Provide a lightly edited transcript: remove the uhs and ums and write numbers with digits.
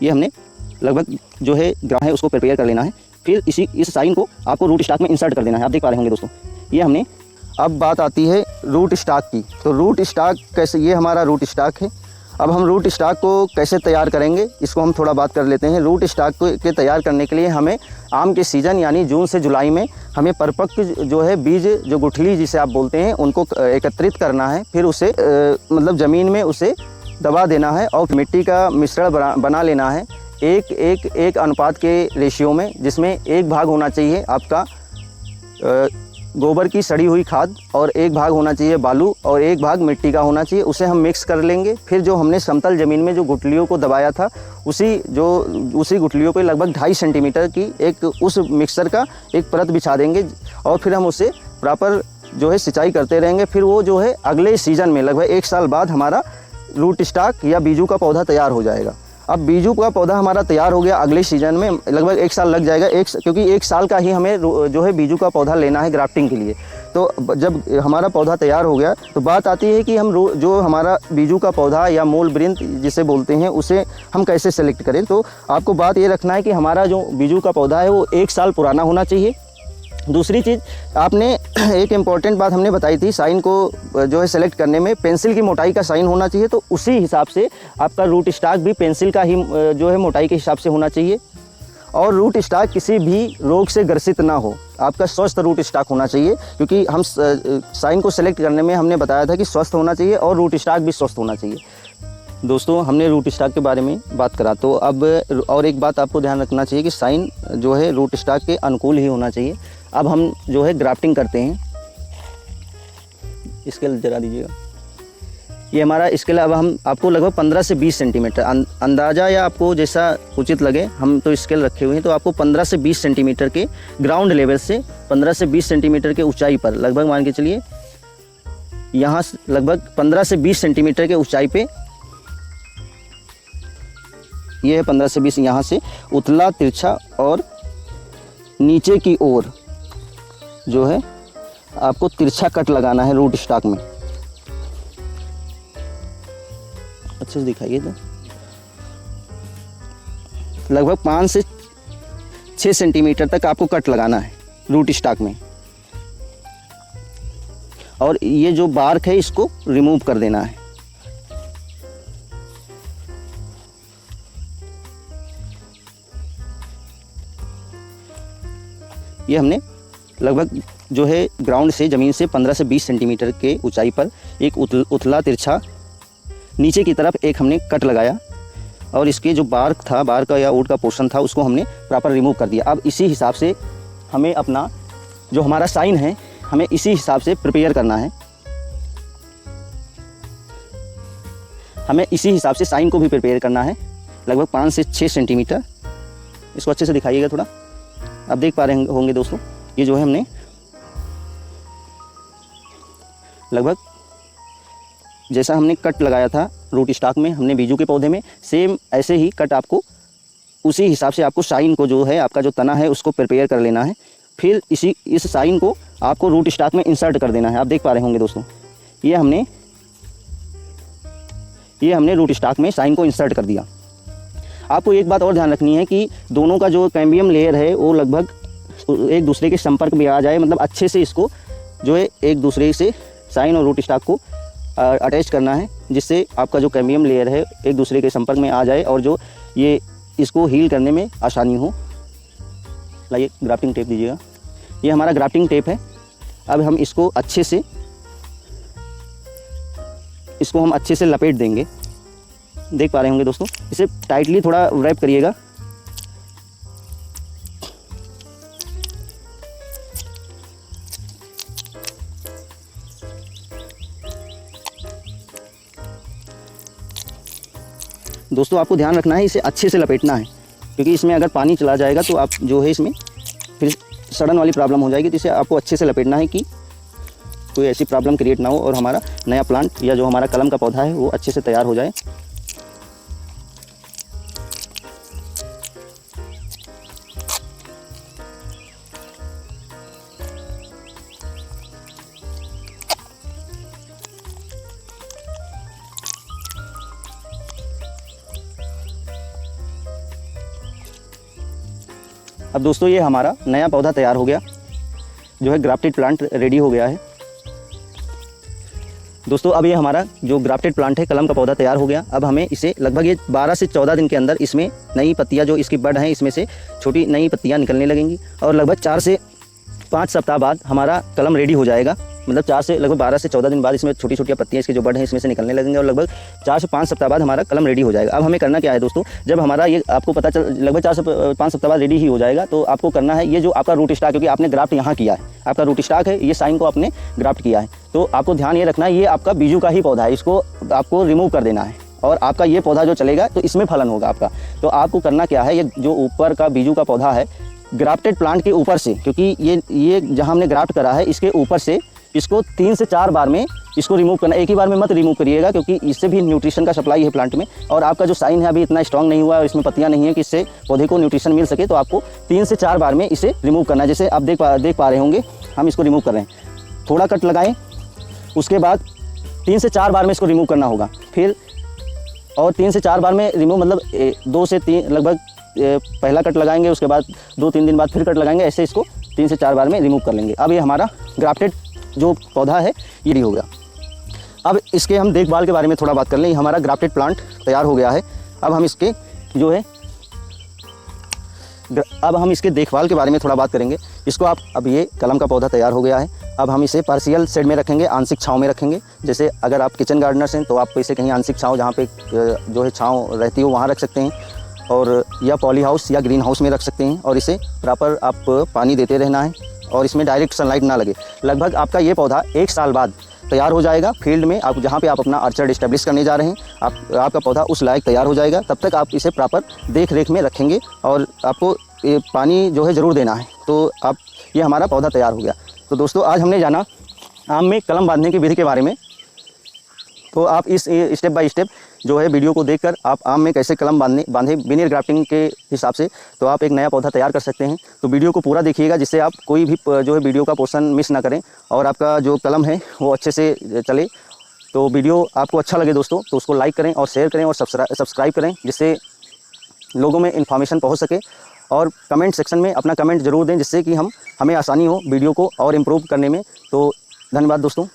ये हमने लगभग जो है ग्राउंड है उसको प्रिपेयर कर लेना है। फिर इस साइन को आपको रूट स्टॉक में इंसर्ट कर देना है। आप देख पा रहे होंगे दोस्तों, ये हमने। अब बात आती है रूट स्टॉक की। तो रूट स्टॉक कैसे, ये हमारा रूट स्टॉक है। अब हम रूट स्टॉक को कैसे तैयार करेंगे, इसको हम थोड़ा बात कर लेते हैं। रूट स्टॉक के तैयार करने के लिए हमें आम के सीज़न यानी जून से जुलाई में हमें परिपक्व जो है बीज, जो गुठली जिसे आप बोलते हैं, उनको एकत्रित करना है। फिर उसे मतलब ज़मीन में उसे दबा देना है और मिट्टी का मिश्रण बना लेना है एक अनुपात के रेशियो में, जिसमें एक भाग होना चाहिए आपका गोबर की सड़ी हुई खाद और एक भाग होना चाहिए बालू और एक भाग मिट्टी का होना चाहिए। उसे हम मिक्स कर लेंगे। फिर जो हमने समतल ज़मीन में जो गुठलियों को दबाया था उसी गुठलियों पे लगभग 2.5 सेंटीमीटर की एक उस मिक्सर का एक परत बिछा देंगे और फिर हम उसे प्रॉपर जो है सिंचाई करते रहेंगे। फिर वो जो है अगले सीज़न में लगभग 1 साल बाद हमारा रूट स्टॉक या बीजू का पौधा तैयार हो जाएगा। अब बीजू का पौधा हमारा तैयार हो गया, अगले सीजन में लगभग 1 साल लग जाएगा, क्योंकि 1 साल का ही हमें जो है बीजू का पौधा लेना है ग्राफ्टिंग के लिए। तो जब हमारा पौधा तैयार हो गया तो बात आती है कि हम जो हमारा बीजू का पौधा या मूल वृंत जिसे बोलते हैं, उसे हम कैसे सेलेक्ट करें। तो आपको बात ये रखना है कि हमारा जो बीजू का पौधा है वो 1 साल पुराना होना चाहिए। दूसरी चीज़, आपने एक इम्पॉर्टेंट बात हमने बताई थी, साइन को जो है सेलेक्ट करने में पेंसिल की मोटाई का साइन होना चाहिए। तो उसी हिसाब से आपका रूट स्टॉक भी पेंसिल का ही जो है मोटाई के हिसाब से होना चाहिए। और रूट स्टॉक किसी भी रोग से ग्रसित ना हो, आपका स्वस्थ रूट स्टॉक होना चाहिए, क्योंकि हम साइन को सेलेक्ट करने में हमने बताया था कि स्वस्थ होना चाहिए और रूट स्टॉक भी स्वस्थ होना चाहिए। दोस्तों, हमने रूट स्टॉक के बारे में बात करा, तो अब और एक बात आपको ध्यान रखना चाहिए कि साइन जो है रूट स्टॉक के अनुकूल ही होना चाहिए। अब हम जो है ग्राफ्टिंग करते हैं। स्केल जरा दीजिएगा, ये हमारा स्केल। अब हम आपको लगभग 15 से 20 सेंटीमीटर अंदाज़ा या आपको जैसा उचित लगे, हम तो स्केल रखे हुए हैं, तो आपको 15 से 20 सेंटीमीटर के ग्राउंड लेवल से 15 से 20 सेंटीमीटर के ऊंचाई पर लगभग मान के चलिए, यहाँ लगभग 15 से 20 सेंटीमीटर के ऊंचाई पे ये है 15 से 20, यहाँ से उथला तिरछा और नीचे की ओर जो है आपको तिरछा कट लगाना है रूट स्टॉक में। अच्छे से दिखाइए। तो लगभग 5 से 6 सेंटीमीटर तक आपको कट लगाना है रूट स्टॉक में, और ये जो बार्क है इसको रिमूव कर देना है। ये हमने लगभग जो है ग्राउंड से, ज़मीन से 15 से 20 सेंटीमीटर के ऊंचाई पर एक उथला तिरछा नीचे की तरफ एक हमने कट लगाया, और इसके जो बार्क था, बार्क या ऊट का पोर्शन था, उसको हमने प्रॉपर रिमूव कर दिया। अब इसी हिसाब से हमें अपना जो हमारा साइन है, हमें इसी हिसाब से प्रिपेयर करना है। हमें इसी हिसाब से साइन को भी प्रिपेयर करना है, लगभग 5 से 6 सेंटीमीटर। इसको अच्छे से दिखाइएगा थोड़ा। आप देख पा रहे होंगे दोस्तों, ये जो है हमने लगभग जैसा हमने कट लगाया था रूट स्टॉक में, हमने बीजू के पौधे में सेम ऐसे ही कट आपको उसी हिसाब से आपको साइन को जो है आपका जो तना है उसको प्रिपेयर कर लेना है। फिर इस साइन को आपको रूट स्टॉक में इंसर्ट कर देना है। आप देख पा रहे होंगे दोस्तों, ये हमने रूट स्टॉक में साइन को इंसर्ट कर दिया। आपको एक बात और ध्यान रखनी है कि दोनों का जो कैम्बियम लेयर है वो लगभग एक दूसरे के संपर्क में आ जाए, मतलब अच्छे से इसको जो है एक दूसरे से साइन और रूट स्टॉक को अटैच करना है, जिससे आपका जो कैम्बियम लेयर है एक दूसरे के संपर्क में आ जाए और जो ये इसको हील करने में आसानी हो। लाइए ग्राफ्टिंग टेप दीजिएगा। ये हमारा ग्राफ्टिंग टेप है। अब हम इसको अच्छे से लपेट देंगे। देख पा रहे होंगे दोस्तों, इसे टाइटली थोड़ा रैप करिएगा। दोस्तों, आपको ध्यान रखना है, इसे अच्छे से लपेटना है, क्योंकि इसमें अगर पानी चला जाएगा तो आप जो है इसमें फिर सड़न वाली प्रॉब्लम हो जाएगी। तो इसे आपको अच्छे से लपेटना है कि कोई ऐसी प्रॉब्लम क्रिएट ना हो और हमारा नया प्लांट या जो हमारा कलम का पौधा है वो अच्छे से तैयार हो जाए। अब दोस्तों ये हमारा नया पौधा तैयार हो गया, जो है ग्राफ्टेड प्लांट रेडी हो गया है। दोस्तों अब ये हमारा जो ग्राफ्टेड प्लांट है, कलम का पौधा तैयार हो गया। अब हमें इसे लगभग ये 12 से 14 दिन के अंदर इसमें नई पत्तियां, जो इसकी बड हैं, इसमें से छोटी नई पत्तियां निकलने लगेंगी और लगभग 4 से 5 सप्ताह बाद हमारा कलम रेडी हो जाएगा। मतलब 4 से लगभग 12 से 14 दिन बाद इसमें छोटी छोटी पत्तियां, इसके जो बड हैं, इसमें से निकलने लगेंगे और लगभग 4 से 5 सप्ताह बाद हमारा कलम रेडी हो जाएगा। अब हमें करना क्या है दोस्तों, जब हमारा ये आपको पता चल लगभग 4 से 5 सप्ताह बाद रेडी ही हो जाएगा, तो आपको करना है ये जो आपका रूट स्टॉक, क्योंकि आपने ग्राफ्ट यहाँ किया है, आपका रूट स्टॉक है, ये साइन को आपने ग्राफ्ट किया है, तो आपको ध्यान ये रखना है ये आपका बीजू का ही पौधा है, इसको आपको रिमूव कर देना है और आपका ये पौधा जो चलेगा तो इसमें फलन होगा आपका। तो आपको करना क्या है, ये जो ऊपर का बीजू का पौधा है, ग्राफ्टेड प्लांट के ऊपर से, क्योंकि ये जहाँ हमने ग्राफ्ट करा है इसके ऊपर से इसको 3 से 4 बार में इसको रिमूव करना। एक ही बार में मत रिमूव करिएगा, क्योंकि इससे भी न्यूट्रिशन का सप्लाई है प्लांट में, और आपका जो साइन है अभी इतना स्ट्रांग नहीं हुआ है और इसमें पत्तियां नहीं है कि इससे पौधे को न्यूट्रिशन मिल सके, तो आपको 3 से 4 बार में इसे रिमूव करना है। जैसे आप देख पा रहे होंगे, हम इसको रिमूव कर रहे हैं, थोड़ा कट लगाएं, उसके बाद 3 से 4 बार में इसको रिमूव करना होगा, फिर और 3 से 4 बार में रिमूव मतलब 2 से 3 लगभग पहला कट लगाएंगे, उसके बाद 2-3 दिन बाद फिर कट लगाएंगे, ऐसे इसको 3 से 4 बार में रिमूव कर लेंगे। अब ये हमारा ग्राफ्टेड जो पौधा है ये रेडी हो गया। अब इसके हम देखभाल के बारे में थोड़ा बात कर लें। हमारा ग्राफ्टेड प्लांट तैयार हो गया है। अब हम इसके जो है देखभाल के बारे में थोड़ा बात करेंगे। इसको आप, अब ये कलम का पौधा तैयार हो गया है, अब हम इसे पार्शियल शेड में रखेंगे, आंशिक छांव में रखेंगे। जैसे अगर आप किचन गार्डनर्स हैं तो आप इसे कहीं आंशिक छांव, जहाँ पे जो है छांव रहती है वहाँ रख सकते हैं, और या पॉली हाउस या ग्रीन हाउस में रख सकते हैं, और इसे प्रॉपर आप पानी देते रहना है और इसमें डायरेक्ट सनलाइट ना लगे। लगभग आपका ये पौधा 1 साल बाद तैयार हो जाएगा फील्ड में, आप जहाँ पे आप अपना ऑर्चर्ड इस्टेब्लिश करने जा रहे हैं, आपका पौधा उस लायक तैयार हो जाएगा। तब तक आप इसे प्रॉपर देख रेख में रखेंगे और आपको पानी जो है ज़रूर देना है। तो आप, ये हमारा पौधा तैयार हो गया। तो दोस्तों आज हमने जाना आम में कलम बांधने की विधि के बारे में। तो आप इस स्टेप बाय स्टेप जो है वीडियो को देखकर आप आम में कैसे कलम बांधे विनियर ग्राफ्टिंग के हिसाब से, तो आप एक नया पौधा तैयार कर सकते हैं। तो वीडियो को पूरा देखिएगा, जिससे आप कोई भी जो है वीडियो का पोर्शन मिस ना करें और आपका जो कलम है वो अच्छे से चले। तो वीडियो आपको अच्छा लगे दोस्तों तो उसको लाइक करें और शेयर करें और सब्सक्राइब करें, जिससे लोगों में इन्फॉर्मेशन पहुँच सके। और कमेंट सेक्शन में अपना कमेंट ज़रूर दें, जिससे कि हमें आसानी हो वीडियो को और इम्प्रूव करने में। तो धन्यवाद दोस्तों।